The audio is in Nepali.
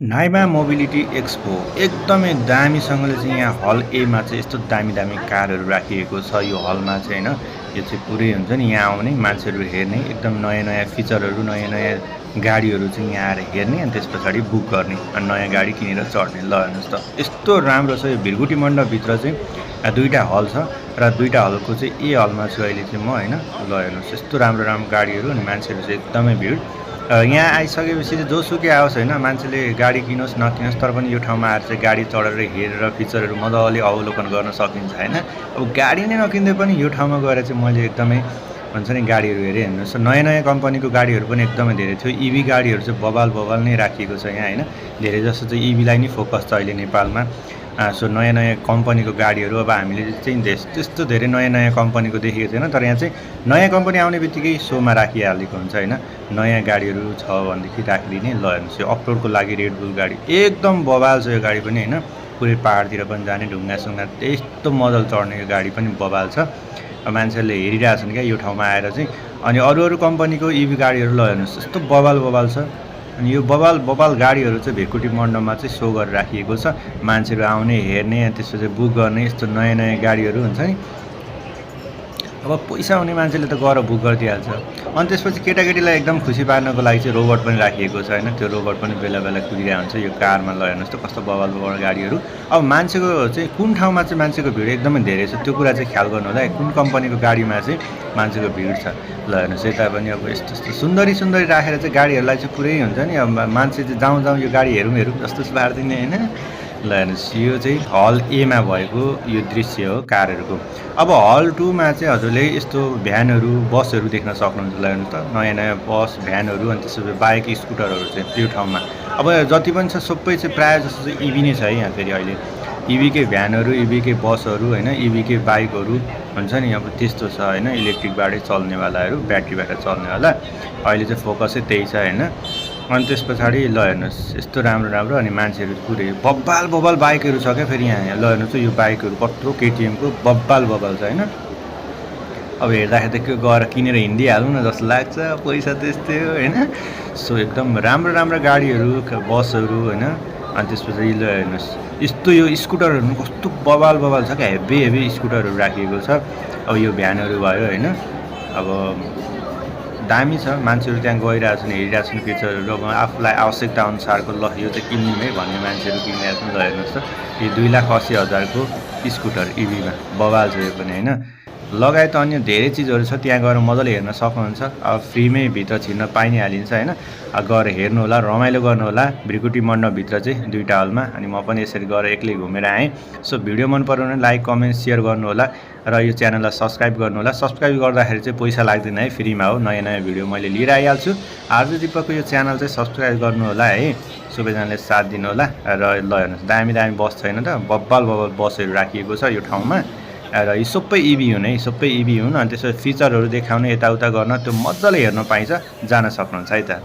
नाइमा मोबिलिटी एक्सपो एकदमै दामीसँगले चाहिँ यहाँ हल एमा चाहिँ यस्तो दामी दामी कारहरू राखिएको छ। यो हलमा चाहिँ होइन, यो चाहिँ पुरै हुन्छ नि यहाँ आउने मान्छेहरू हेर्ने, एकदम नयाँ नयाँ फिचरहरू, नयाँ नयाँ गाडीहरू चाहिँ यहाँ आएर हेर्ने अनि त्यस पछाडि बुक गर्ने अनि नयाँ गाडी किनेर चढ्ने। ल हेर्नुहोस् त यस्तो राम्रो छ यो भिरकुटी मण्डपभित्र चाहिँ दुईवटा हल छ र दुईवटा हलको चाहिँ ए हलमा छु अहिले चाहिँ म होइन। ल हेर्नुहोस् यस्तो राम्रो राम्रो गाडीहरू अनि मान्छेहरू चाहिँ एकदमै भिड। यहाँ आइसकेपछि चाहिँ जोसुकै आओस् होइन, मान्छेले गाडी किनोस् नकिनोस् तर पनि यो ठाउँमा आएर चाहिँ गाडी चढेर हेरेर फिचरहरू मजाले अवलोकन गर्न सकिन्छ होइन। अब गाडी नै नकिन्दै पनि यो ठाउँमा गएर चाहिँ मैले एकदमै भन्छ नि गाडीहरू हेरेँ। हेर्नुहोस् नयाँ नयाँ कम्पनीको गाडीहरू पनि एकदमै धेरै थियो। इभी गाडीहरू चाहिँ बबाल बबाल नै राखिएको छ यहाँ होइन। धेरै जस्तो चाहिँ इभीलाई नै फोकस छ अहिले नेपालमा। सो नयाँ नयाँ कम्पनीको गाडीहरू अब हामीले चाहिँ त्यस्तो धेरै नयाँ नयाँ कम्पनीको देखेको छैन, तर यहाँ चाहिँ नयाँ कम्पनी आउने बित्तिकै सोमा राखिहालेको हुन्छ होइन। नयाँ गाडीहरू छ भनेदेखि राखिदिने। ल हेर्नुहोस् यो अफरोडको लागि रेडबुल गाडी एकदम बबाल छ यो गाडी पनि होइन। पुरै पाहाडतिर पनि जाने ढुङ्गासुङ्गा त्यस्तो मजाले चढ्ने यो गाडी पनि बबाल छ। मान्छेहरूले हेरिरहेको छन् क्या यो ठाउँमा आएर चाहिँ। अनि अरू अरू कम्पनीको इभी गाडीहरू ल हेर्नुहोस् यस्तो बबाल बबाल छ। अनि यो बबाल बबाल गाडीहरू चाहिँ भिरकुटी मण्डपमा चाहिँ सो गरेर राखिएको छ। मान्छेहरू आउने हेर्ने अनि त्यसपछि बुक गर्ने यस्तो नयाँ नयाँ गाडीहरू हुन्छ नि। अब पैसा हुने मान्छेले त गएर बुक गरिदिइहाल्छ। अनि त्यसपछि केटाकेटीलाई एकदम खुसी पार्नको लागि चाहिँ रोबोट पनि राखिएको छ होइन। त्यो रोबोट पनि बेला बेला कुदिरहेको हुन्छ यो कारमा। ल हेर्नुहोस् त कस्तो बबाल बबाल गाडीहरू। अब मान्छेको चाहिँ कुन ठाउँमा चाहिँ मान्छेको भिड एकदमै धेरै छ त्यो कुरा चाहिँ ख्याल गर्नु होला है, कुन कम्पनीको गाडीमा चाहिँ मान्छेको भिड छ। ल हेर्नुहोस् यता पनि अब यस्तो यस्तो सुन्दरी सुन्दरी राखेर चाहिँ गाडीहरूलाई चाहिँ पुरै हुन्छ नि। अब मान्छे चाहिँ जाउँ जाउँ यो गाडी हेरौँ हेरौँ जस्तो पार्दिने होइन। ल हेर्नुहोस् यो चाहिँ हल एमा भएको यो दृश्य हो कारहरूको। अब हल टूमा चाहिँ हजुरले यस्तो भ्यानहरू बसहरू देख्न सक्नुहुन्छ। ल हेर्नुहोस् त नयाँ नयाँ बस भ्यानहरू अनि त्यसपछि बाइक स्कुटरहरू चाहिँ त्यो ठाउँमा अब जति पनि छ सबै चाहिँ प्रायः जस्तो चाहिँ इभी नै छ है यहाँ। फेरि अहिले इभीकै भ्यानहरू, इभीकै बसहरू होइन, इभीकै बाइकहरू हुन्छ नि। अब त्यस्तो छ होइन, इलेक्ट्रिकबाटै चल्नेवालाहरू, ब्याट्रीबाट चल्नेवाला अहिले चाहिँ फोकसै त्यही छ होइन। अनि त्यस पछाडि ल हेर्नुहोस् यस्तो राम्रो राम्रो अनि मान्छेहरू पुरै बब्बाल बब्बाल बाइकहरू छ क्या फेरि यहाँ। ल हेर्नुहोस् यो बाइकहरू कत्रो केटिएमको बब्बाल बब्बाल छ होइन। अब हेर्दाखेरि त के गएर किनेर हिँडिहालौँ न जस्तो लाग्छ, पैसा त्यस्तै हो होइन। सो एकदम राम्रो राम्रो गाडीहरू बसहरू होइन। अनि त्यसपछि ल हेर्नुहोस् यस्तो यो स्कुटरहरू कस्तो बबाल बबाल छ क्या, हेभी हेभी स्कुटरहरू राखिएको छ। अब यो भ्यानहरू भयो होइन। अब दामी छ, मान्छेहरू त्यहाँ गइरहेको छन् हेरिरहेको छन् पिक्चरहरू। अब आफूलाई आवश्यकता अनुसारको ल यो चाहिँ किन्नु है भन्ने मान्छेहरू किनिरहेको छन्। ल हेर्नुहोस् त यो 2,80,000को स्कुटर इभीमा बबाल छ यो पनि होइन। लगायत अन्य धेरै चिजहरू छ त्यहाँ गएर मजाले हेर्न सक्नुहुन्छ। अब फ्रीमै भित्र छिर्न पाइ नै हालिन्छ होइन। गएर हेर्नु होला, रमाइलो गर्नु होला भिरकुटी मण्डपभित्र चाहिँ दुईवटा हलमा। अनि म पनि यसरी गएर एक्लै घुमेर आएँ। सो भिडियो मन पऱ्यो भने लाइक कमेन्ट सेयर गर्नु होला र यो च्यानललाई सब्सक्राइब गर्नु होला। सब्सक्राइब गर्दाखेरि चाहिँ पैसा लाग्दैन है, फ्रीमा हो। नयाँ नयाँ भिडियो मैले लिएर आइहाल्छु। आरजु दिपकको यो च्यानल चाहिँ सब्सक्राइब गर्नु होला है, सबैजनाले साथ दिनु होला। र ल हेर्नुहोस् दामी दामी बस छैन त, बब्बाल बब्बाल बसहरू राखिएको छ यो ठाउँमा। र यी सबै इभी हुन् है, सबै इभी हुन्। अनि त्यसपछि फिचरहरू देखाउने यताउता गर्न त्यो मजाले हेर्न पाइन्छ, जान सक्नुहुन्छ है त।